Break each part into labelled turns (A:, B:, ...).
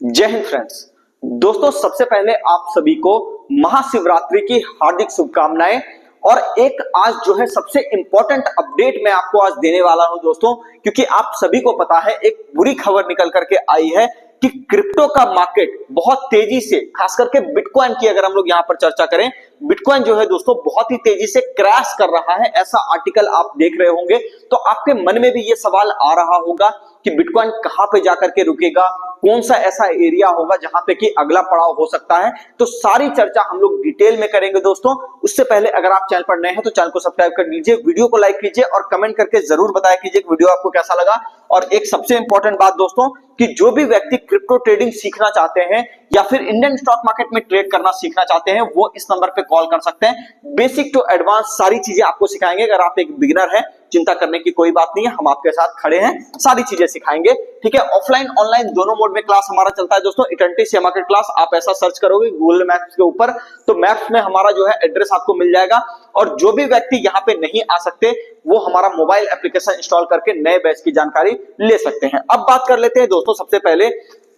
A: जय हिंद फ्रेंड्स। दोस्तों, सबसे पहले आप सभी को महाशिवरात्रि की हार्दिक शुभकामनाएं। और एक आज जो है सबसे इंपॉर्टेंट अपडेट मैं आपको आज देने वाला हूं दोस्तों, क्योंकि आप सभी को पता है एक बुरी खबर निकल करके आई है कि क्रिप्टो का मार्केट बहुत तेजी से, खास करके बिटकॉइन की अगर हम लोग यहां पर चर्चा करें, बिटकॉइन जो है दोस्तों बहुत ही तेजी से क्रैश कर रहा है। ऐसा आर्टिकल आप देख रहे होंगे तो आपके मन में भी ये सवाल आ रहा होगा कि बिटकॉइन कहां पे जाकर के रुकेगा, कौन सा ऐसा एरिया होगा जहां पे कि अगला पड़ाव हो सकता है। तो सारी चर्चा हम लोग डिटेल में करेंगे दोस्तों। उससे पहले अगर आप चैनल पर नए हैं तो चैनल को सब्सक्राइब कर लीजिए, वीडियो को लाइक कीजिए और कमेंट करके जरूर बताया कीजिए कि वीडियो आपको कैसा लगा। और एक सबसे इंपॉर्टेंट बात दोस्तों, कि जो भी व्यक्ति क्रिप्टो ट्रेडिंग सीखना चाहते हैं या फिर इंडियन स्टॉक मार्केट में ट्रेड करना सीखना चाहते हैं, वो इस नंबर पे कॉल कर सकते हैं। बेसिक टू एडवांस सारी चीजें आपको सिखाएंगे। अगर आप एक बिगिनर हैं, चिंता करने की कोई बात नहीं है, हम आपके साथ खड़े हैं, सारी चीजें सिखाएंगे। ठीक है, ऑफलाइन ऑनलाइन दोनों मोड में क्लास हमारा चलता है दोस्तों। इटर्निटी शेयर मार्केट क्लास आप ऐसा सर्च करोगे गूगल मैप्स के ऊपर तो मैप्स में हमारा जो है एड्रेस आपको मिल जाएगा। और जो भी व्यक्ति यहाँ पे नहीं आ सकते वो हमारा मोबाइल एप्लीकेशन इंस्टॉल करके नए बैच की जानकारी ले सकते हैं। अब बात कर लेते हैं दोस्तों सबसे पहले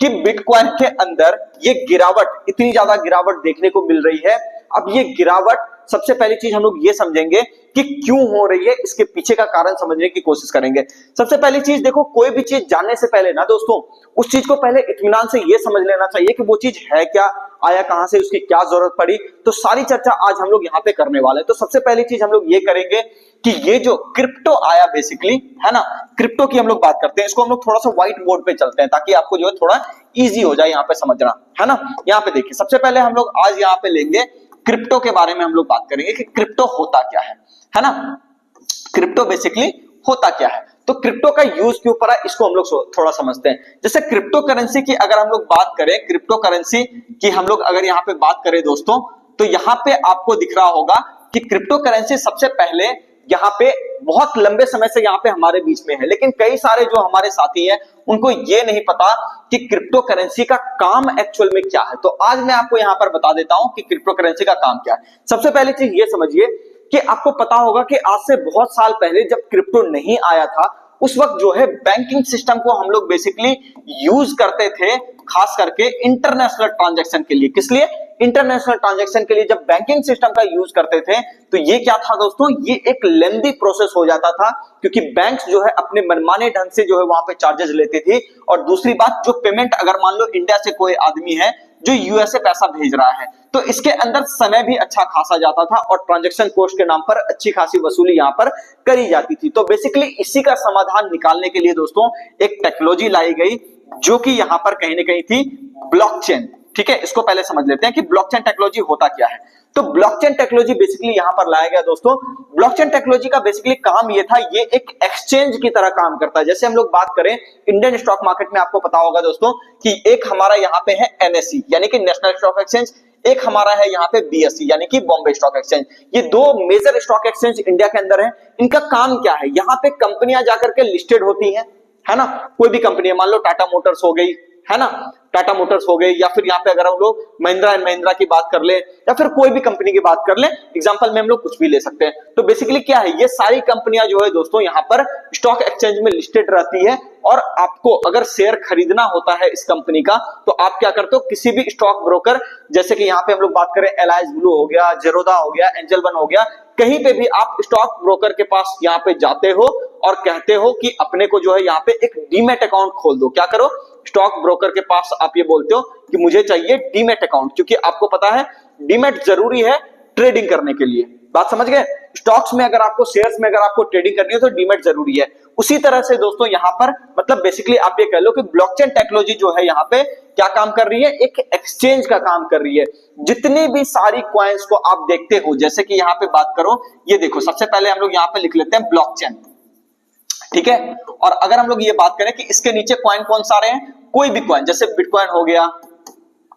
A: कि बिटकॉइन के अंदर ये गिरावट, इतनी ज्यादा गिरावट देखने को मिल रही है। अब ये गिरावट, सबसे पहली चीज हम लोग ये समझेंगे कि क्यों हो रही है, इसके पीछे का कारण समझने की कोशिश करेंगे। सबसे पहली चीज देखो, कोई भी चीज जानने से पहले ना दोस्तों, उस चीज को पहले इत्मीनान से ये समझ लेना चाहिए कि वो चीज है क्या, आया कहां से, उसकी क्या जरूरत पड़ी। तो सारी चर्चा आज हम लोग यहाँ पे करने वाले हैं। तो सबसे पहली चीज हम लोग ये करेंगे कि ये जो क्रिप्टो आया बेसिकली है ना, क्रिप्टो की हम लोग बात करते हैं। इसको हम लोग थोड़ा सा व्हाइट बोर्ड पे चलते हैं ताकि आपको जो है थोड़ा इजी हो जाए यहाँ पे समझना, है ना। यहाँ पे देखिए, सबसे पहले हम लोग आज यहाँ पे लेंगे क्रिप्टो के बारे में हम लोग बात करेंगे कि क्रिप्टो होता क्या है ना। क्रिप्टो बेसिकली होता क्या है, तो क्रिप्टो का यूज के ऊपर है, इसको हम लोग थोड़ा समझते हैं। जैसे क्रिप्टो करेंसी की अगर हम लोग बात करें, क्रिप्टो करेंसी की हम लोग अगर यहाँ पे बात करें दोस्तों, तो यहाँ पे आपको दिख रहा होगा कि क्रिप्टो करेंसी सबसे पहले यहाँ पे बहुत लंबे समय से यहाँ पे हमारे बीच में है, लेकिन कई सारे जो हमारे साथी हैं उनको ये नहीं पता कि क्रिप्टो करेंसी का काम एक्चुअल में क्या है। तो आज मैं आपको यहाँ पर बता देता हूं कि क्रिप्टो करेंसी का काम क्या है। सबसे पहली चीज ये समझिए कि आपको पता होगा कि आज से बहुत साल पहले जब क्रिप्टो नहीं आया था, उस वक्त जो है बैंकिंग सिस्टम को हम लोग बेसिकली यूज करते थे, खास करके इंटरनेशनल ट्रांजैक्शन के लिए। किस लिए? इंटरनेशनल ट्रांजैक्शन के लिए जब बैंकिंग सिस्टम का यूज करते थे तो ये क्या था दोस्तों, ये एक लेंदी प्रोसेस हो जाता था, क्योंकि बैंक्स जो है अपने मनमाने ढंग से जो है वहां पे चार्जेस लेते थे। और दूसरी बात, जो पेमेंट अगर मान लो इंडिया से कोई आदमी है जो यूएसए पैसा भेज रहा है, तो इसके अंदर समय भी अच्छा खासा जाता था और ट्रांजैक्शन कॉस्ट के नाम पर अच्छी खासी वसूली यहाँ पर करी जाती थी। तो बेसिकली इसी का समाधान निकालने के लिए दोस्तों एक टेक्नोलॉजी लाई गई, जो कि यहाँ पर कहीं ना कहीं थी ब्लॉकचेन। ठीक है, इसको पहले समझ लेते हैं कि ब्लॉकचेन टेक्नोलॉजी होता क्या है। तो ब्लॉकचेन टेक्नोलॉजी बेसिकली यहां पर लाया गया दोस्तों। ब्लॉकचेन टेक्नोलॉजी का बेसिकली काम ये था, ये एक एक्सचेंज की तरह काम करता है। जैसे हम लोग बात करें इंडियन स्टॉक मार्केट में, आपको पता होगा दोस्तों कि एक हमारा यहाँ पे है एनएसई यानी कि नेशनल स्टॉक एक्सचेंज, एक हमारा है यहाँ पे बीएसई यानी कि बॉम्बे स्टॉक एक्सचेंज। ये दो मेजर स्टॉक एक्सचेंज इंडिया के अंदर है। इनका काम क्या है, यहाँ पे कंपनियां जाकर के लिस्टेड होती है ना। कोई भी कंपनी है, मान लो टाटा मोटर्स हो गई, है ना, टाटा मोटर्स हो गई, या फिर यहाँ पे अगर हम लोग महिंद्रा एंड महिंद्रा की बात कर ले या फिर कोई भी कंपनी की बात कर ले, एग्जांपल में हम लोग कुछ भी ले सकते हैं। तो बेसिकली क्या है, ये सारी कंपनियां जो है दोस्तों यहाँ पर स्टॉक एक्सचेंज में लिस्टेड रहती है। और आपको अगर शेयर खरीदना होता है इस कंपनी का, तो आप क्या करते हो, किसी भी स्टॉक ब्रोकर, जैसे कि यहाँ पे हम लोग बात करें एलायंस ब्लू हो गया, जेरोदा हो गया, एंजल वन हो गया, कहीं पे भी आप स्टॉक ब्रोकर के पास यहाँ पे जाते हो और कहते हो कि अपने को जो है यहाँ पे एक डीमैट अकाउंट खोल दो। क्या करो, स्टॉक ब्रोकर के पास आप ये बोलते हो कि मुझे चाहिए डीमैट अकाउंट, क्योंकि आपको पता है डीमैट जरूरी है ट्रेडिंग करने के लिए। बात समझ गए? स्टॉक्स में अगर आपको, शेयर्स में अगर आपको ट्रेडिंग करनी है तो डीमैट जरूरी है। उसी तरह से दोस्तों यहाँ पर मतलब बेसिकली आप ये कह लो कि ब्लॉकचेन टेक्नोलॉजी जो है यहाँ पे क्या काम कर रही है, एक एक्सचेंज का काम कर रही है। जितनी भी सारी कॉइन्स को आप देखते हो, जैसे कि यहाँ पे बात करो, ये देखो, सबसे पहले हम लोग यहाँ पे लिख लेते हैं ब्लॉकचेन। ठीक है, और अगर हम लोग ये बात करें कि इसके नीचे कॉइन कौन सारे हैं, कोई भी कॉइन, जैसे बिटकॉइन हो गया,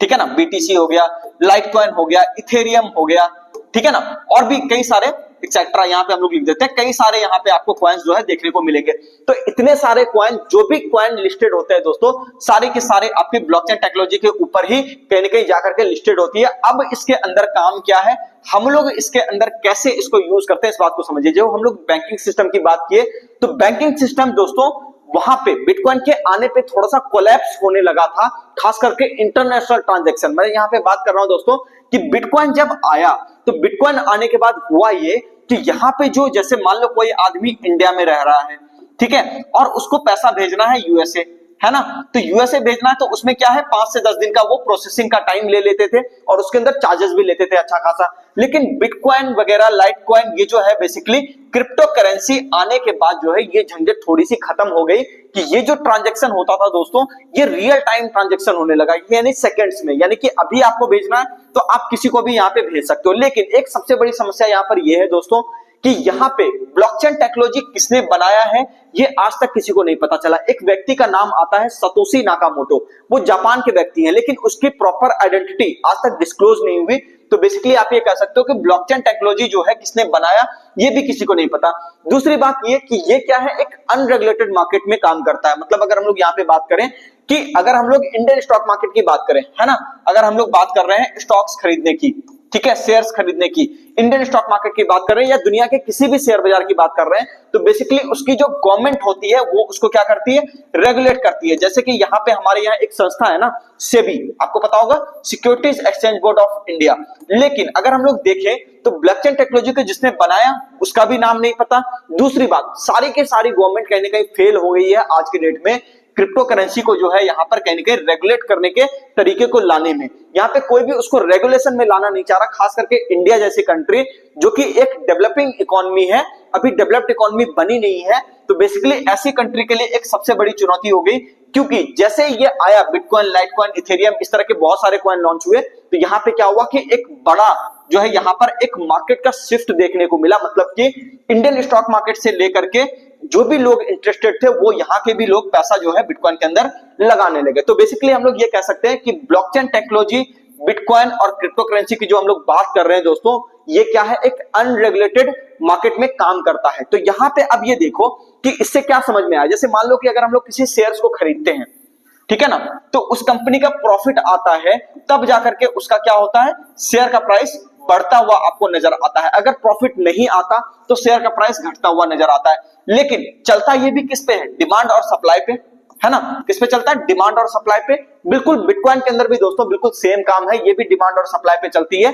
A: ठीक है ना, बीटीसी हो गया, लाइट कॉइन हो गया, इथेरियम हो गया, ठीक है ना, और भी कई सारे एक्सेट्रा यहाँ पे हम लोग लिख देते हैं। कई सारे यहाँ पे आपको कॉइन्स जो है देखने को मिलेंगे। तो इतने सारे कॉइन, जो भी कॉइन लिस्टेड होते हैं दोस्तों, सारे के सारे आपकी ब्लॉकचेन टेक्नोलॉजी के ऊपर ही कहीं ना कहीं जाकर के लिस्टेड होती है। अब इसके अंदर काम क्या है, हम लोग इसके अंदर कैसे इसको यूज करते हैं, इस बात को समझिए। जो हम लोग बैंकिंग सिस्टम की बात किए, तो बैंकिंग सिस्टम दोस्तों वहां पे बिटकॉइन के आने पे थोड़ा सा कोलैप्स होने लगा था, खास करके इंटरनेशनल ट्रांजैक्शन। मैं यहां पे बात कर रहा हूं दोस्तों कि बिटकॉइन जब आया तो बिटकॉइन आने के बाद हुआ ये कि यहां पे जो जैसे मान लो कोई आदमी इंडिया में रह रहा है, ठीक है, और उसको पैसा भेजना है यूएसए, है ना, तो यूएसए भेजना है तो उसमें क्या है 5 से 10 दिन का वो प्रोसेसिंग का टाइम ले लेते थे और उसके अंदर चार्जेस भी लेते थे अच्छा खासा। लेकिन बिटकॉइन वगैरह लाइटकॉइन ये जो है बेसिकली क्रिप्टो करेंसी आने के बाद जो है ये झंझट थोड़ी सी खत्म हो गई कि ये जो ट्रांजैक्शन होता था दोस्तों ये रियल टाइम ट्रांजैक्शन होने लगा, यानी सेकंड्स में, यानी कि अभी आपको भेजना है तो आप किसी को भी यहाँ पे भेज सकते हो। लेकिन एक सबसे बड़ी समस्या यहाँ पर ये है दोस्तों कि यहाँ पे ब्लॉकचेन टेक्नोलॉजी किसने बनाया है ये आज तक किसी को नहीं पता चला। एक व्यक्ति का नाम आता है सतोशी नाकामोटो, वो जापान के व्यक्ति हैं, लेकिन उसकी प्रॉपर आइडेंटिटी आज तक डिस्क्लोज नहीं हुई। तो बेसिकली आप ये कह सकते हो कि ब्लॉकचेन टेक्नोलॉजी जो है किसने बनाया ये भी किसी को नहीं पता। दूसरी बात ये कि ये क्या है, एक अनरेगुलेटेड मार्केट में काम करता है। मतलब अगर हम लोग यहाँ पे बात करें कि अगर हम लोग इंडियन स्टॉक मार्केट की बात करें, है ना, अगर हम लोग बात कर रहे हैं स्टॉक्स खरीदने की, ठीक है, शेयर्स खरीदने की, इंडियन स्टॉक मार्केट की बात कर रहे हैं या दुनिया के किसी भी शेयर बाजार की बात कर रहे हैं, तो बेसिकली उसकी जो गवर्नमेंट होती है वो उसको क्या करती है, रेगुलेट करती है। जैसे कि यहाँ पे हमारे यहाँ एक संस्था है ना सेबी, आपको पता होगा, securities exchange board of India. लेकिन अगर हम लोग देखें तो ब्लॉकचेन टेक्नोलॉजी को जिसने बनाया उसका भी नाम नहीं पता। दूसरी बात, सारी के सारी गवर्नमेंट कहीं ना कहीं फेल हो गई है आज के डेट में क्रिप्टो करेंसी को जो है यहाँ पर कहीं ना कहीं रेगुलेट करने के तरीके को लाने में। यहाँ पे कोई भी उसको रेगुलेशन में लाना नहीं चाह रहा, खास करके इंडिया जैसी कंट्री जो कि एक डेवलपिंग इकोनॉमी है, अभी डेवलप्ड इकोनॉमी बनी नहीं है। तो बेसिकली ऐसी कंट्री के लिए एक सबसे बड़ी चुनौती हो गई, क्योंकि जैसे ये आया बिटकॉइन, लाइटकॉइन, इथेरियम, इस तरह के बहुत सारे कॉइन लॉन्च हुए, तो यहाँ पे क्या हुआ कि एक बड़ा जो है यहाँ पर एक मार्केट का शिफ्ट देखने को मिला। मतलब कि इंडियन स्टॉक मार्केट से लेकर के जो भी लोग इंटरेस्टेड थे वो यहाँ के भी लोग पैसा जो है बिटकॉइन के अंदर लगाने लगे। तो बेसिकली हम लोग ये कह सकते हैं कि ब्लॉकचेन टेक्नोलॉजी, बिटकॉइन और क्रिप्टो करेंसी की जो हम लोग बात कर रहे हैं दोस्तों, ये क्या है, एक अनरेगुलेटेड मार्केट में काम करता है। तो यहाँ पे अब ये देखो कि इससे क्या समझ में आया। जैसे मान लो कि अगर हम लोग किसी शेयर्स को खरीदते हैं, ठीक है ना, तो उस कंपनी का प्रॉफिट आता है तब जाकर के उसका क्या होता है, शेयर का प्राइस बढ़ता हुआ आपको नजर आता है। अगर प्रॉफिट नहीं आता तो शेयर का प्राइस घटता हुआ नजर आता है। लेकिन चलता ये भी किस पे है, डिमांड और सप्लाई पे, है ना, किस पे चलता है, डिमांड और सप्लाई पे। बिल्कुल बिटकॉइन के अंदर भी दोस्तों बिल्कुल सेम काम है, ये भी डिमांड और सप्लाई पे चलती है।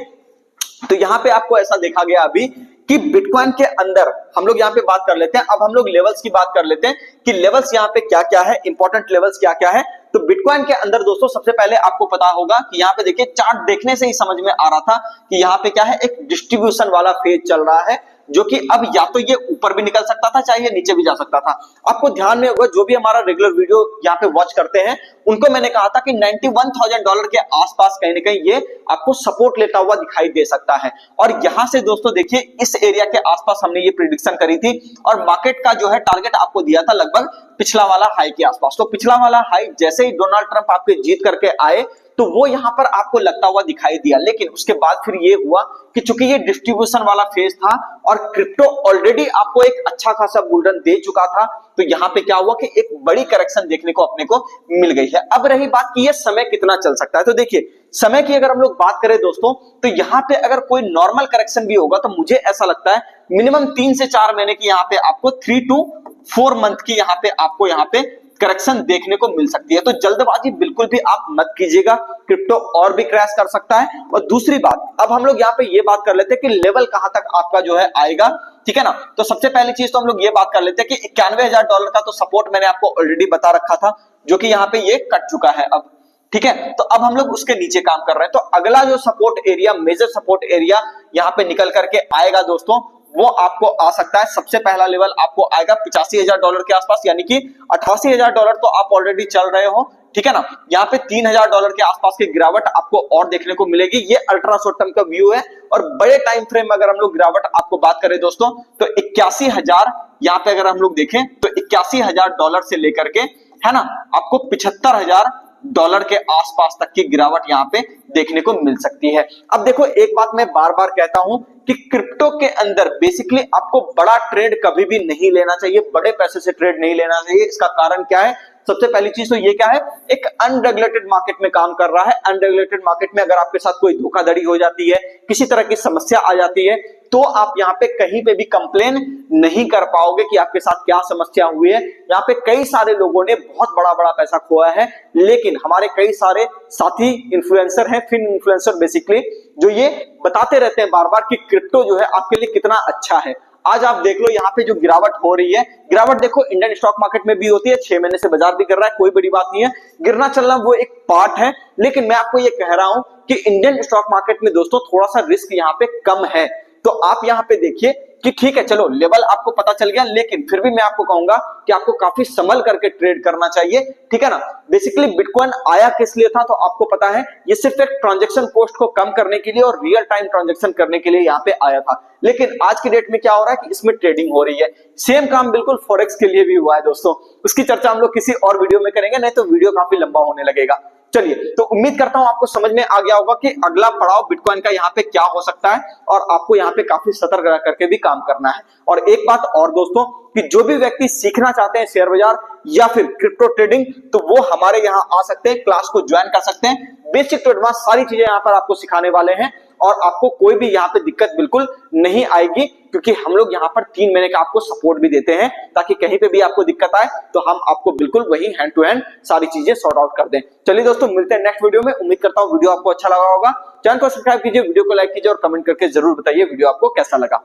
A: तो यहाँ पे आपको ऐसा देखा गया अभी कि बिटकॉइन के अंदर हम लोग यहाँ पे बात कर लेते हैं। अब हम लोग लेवल्स की बात कर लेते हैं कि लेवल्स यहाँ पे क्या क्या है, इंपॉर्टेंट लेवल्स क्या क्या है। तो बिटकॉइन के अंदर दोस्तों सबसे पहले आपको पता होगा कि यहाँ पे देखिए चार्ट देखने से ही समझ में आ रहा था कि यहाँ पे क्या है, एक डिस्ट्रीब्यूशन वाला फेज चल रहा है, जो कि अब या तो ये ऊपर भी निकल सकता था चाहे ये नीचे भी जा सकता था। आपको ध्यान में होगा जो भी हमारा रेगुलर वीडियो यहाँ पे वॉच करते हैं उनको मैंने कहा था कि $91,000 के आसपास कहीं ना कहीं ये आपको सपोर्ट लेता हुआ दिखाई दे सकता है। और यहां से दोस्तों देखिए इस एरिया के आसपास हमने ये प्रेडिक्शन करी थी और मार्केट का जो है टारगेट आपको दिया था लगभग पिछला वाला हाई के आसपास। तो पिछला वाला हाई जैसे ही डोनाल्ड ट्रंप आपके जीत करके आए तो वो यहां पर आपको लगता हुआ दिखाई दिया। लेकिन उसके बाद फिर ये हुआ कि चूंकि ये डिस्ट्रीब्यूशन वाला फेज था और क्रिप्टो ऑलरेडी आपको एक अच्छा खासा बुल रन दे चुका था, तो यहां पे क्या हुआ कि एक बड़ी करेक्शन देखने को अपने को मिल गई है। अब रही बात कि ये समय कितना चल सकता है, तो देखिए समय की अगर हम लोग बात करें दोस्तों तो यहाँ पे अगर कोई नॉर्मल करेक्शन भी होगा तो मुझे ऐसा लगता है मिनिमम 3 से 4 महीने की यहाँ पे आपको 3 to 4 मंथ की यहाँ पे आपको यहाँ पे करेक्शन देखने को मिल सकती है। तो जल्दबाजी बिल्कुल भी आप मत कीजिएगा, क्रिप्टो और भी क्रैश कर सकता है। और दूसरी बात, अब हम लोग यहाँ पे ये बात कर लेते हैं कि लेवल कहां तक आपका जो है आएगा, ठीक है ना। तो सबसे पहली चीज तो हम लोग ये बात कर लेते हैं कि $91,000 का तो सपोर्ट मैंने आपको ऑलरेडी बता रखा था, जो कि यहाँ पे ये कट चुका है अब, ठीक है। तो अब हम लोग उसके नीचे काम कर रहे हैं। तो अगला जो support area, major support area यहाँ पे निकल करके आएगा दोस्तों, वो आपको आ सकता है, सबसे पहला लेवल आपको आएगा $85,000 के आसपास, यानी कि $88,000 तो आप ऑलरेडी चल रहे हो, ठीक है ना। यहाँ पे $3,000 के आसपास की गिरावट आपको और देखने को मिलेगी। ये अल्ट्रा शॉर्ट टर्म का व्यू है। और बड़े टाइम फ्रेम में अगर हम लोग गिरावट आपको बात करें दोस्तों तो 81,000 यहाँ पे अगर हम लोग देखें तो $81,000 से लेकर के, है ना, आपको $75,000 के आसपास तक की गिरावट यहाँ पे देखने को मिल सकती है। अब देखो एक बात मैं बार बार कहता हूं कि क्रिप्टो के अंदर बेसिकली आपको बड़ा ट्रेड कभी भी नहीं लेना चाहिए, बड़े पैसे से ट्रेड नहीं लेना चाहिए। इसका कारण क्या है, सबसे पहली चीज तो ये क्या है, एक अनरेगुलेटेड मार्केट में काम कर रहा है। अनरेगुलेटेड मार्केट में अगर आपके साथ कोई धोखाधड़ी हो जाती है, किसी तरह की समस्या आ जाती है, तो आप यहाँ पे कहीं पे भी कंप्लेन नहीं कर पाओगे कि आपके साथ क्या समस्या हुई है। यहाँ पे कई सारे लोगों ने बहुत बड़ा बड़ा पैसा खोया है, लेकिन हमारे कई सारे साथी इन्फ्लुएंसर हैं, फिन इन्फ्लुएंसर बेसिकली, जो ये बताते रहते हैं बार बार कि क्रिप्टो जो है आपके लिए कितना अच्छा है। आज आप देख लो यहाँ पे जो गिरावट हो रही है, गिरावट देखो इंडियन स्टॉक मार्केट में भी होती है, 6 महीने से बाजार भी गिर रहा है, कोई बड़ी बात नहीं है, गिरना चलना वो एक पार्ट है। लेकिन मैं आपको ये कह रहा हूं कि इंडियन स्टॉक मार्केट में दोस्तों थोड़ा सा रिस्क यहाँ पे कम है। तो आप यहाँ पे देखिए कि ठीक है, चलो लेवल आपको पता चल गया, लेकिन फिर भी मैं आपको कहूंगा कि आपको काफी संभल करके ट्रेड करना चाहिए, ठीक है ना। बेसिकली बिटकॉइन आया किस लिए था, तो आपको पता है ये सिर्फ एक ट्रांजैक्शन कॉस्ट को कम करने के लिए और रियल टाइम ट्रांजैक्शन करने के लिए यहाँ पे आया था। लेकिन आज की डेट में क्या हो रहा है कि इसमें ट्रेडिंग हो रही है। सेम काम बिल्कुल फॉरेक्स के लिए भी हुआ है दोस्तों, उसकी चर्चा हम लोग किसी और वीडियो में करेंगे, नहीं तो वीडियो काफी लंबा होने लगेगा। चलिए, तो उम्मीद करता हूं आपको समझ में आ गया होगा कि अगला पड़ाव बिटकॉइन का यहाँ पे क्या हो सकता है, और आपको यहाँ पे काफी सतर्क रह करके भी काम करना है। और एक बात और दोस्तों, कि जो भी व्यक्ति सीखना चाहते हैं शेयर बाजार या फिर क्रिप्टो ट्रेडिंग, तो वो हमारे यहाँ आ सकते हैं, क्लास को ज्वाइन कर सकते हैं। बेसिक टू एडवांस सारी चीजें यहाँ पर आपको सिखाने वाले हैं, और आपको कोई भी यहाँ पे दिक्कत बिल्कुल नहीं आएगी, क्योंकि हम लोग यहाँ पर 3 महीने का आपको सपोर्ट भी देते हैं, ताकि कहीं पे भी आपको दिक्कत आए तो हम आपको बिल्कुल वही हैंड टू हैंड सारी चीजें सॉर्ट आउट कर दें। चलिए दोस्तों, मिलते हैं नेक्स्ट वीडियो में। उम्मीद करता हूँ वीडियो आपको अच्छा लगा होगा। चैनल को सब्सक्राइब कीजिए, वीडियो को लाइक कीजिए और कमेंट करके जरूर बताइए वीडियो आपको कैसा लगा।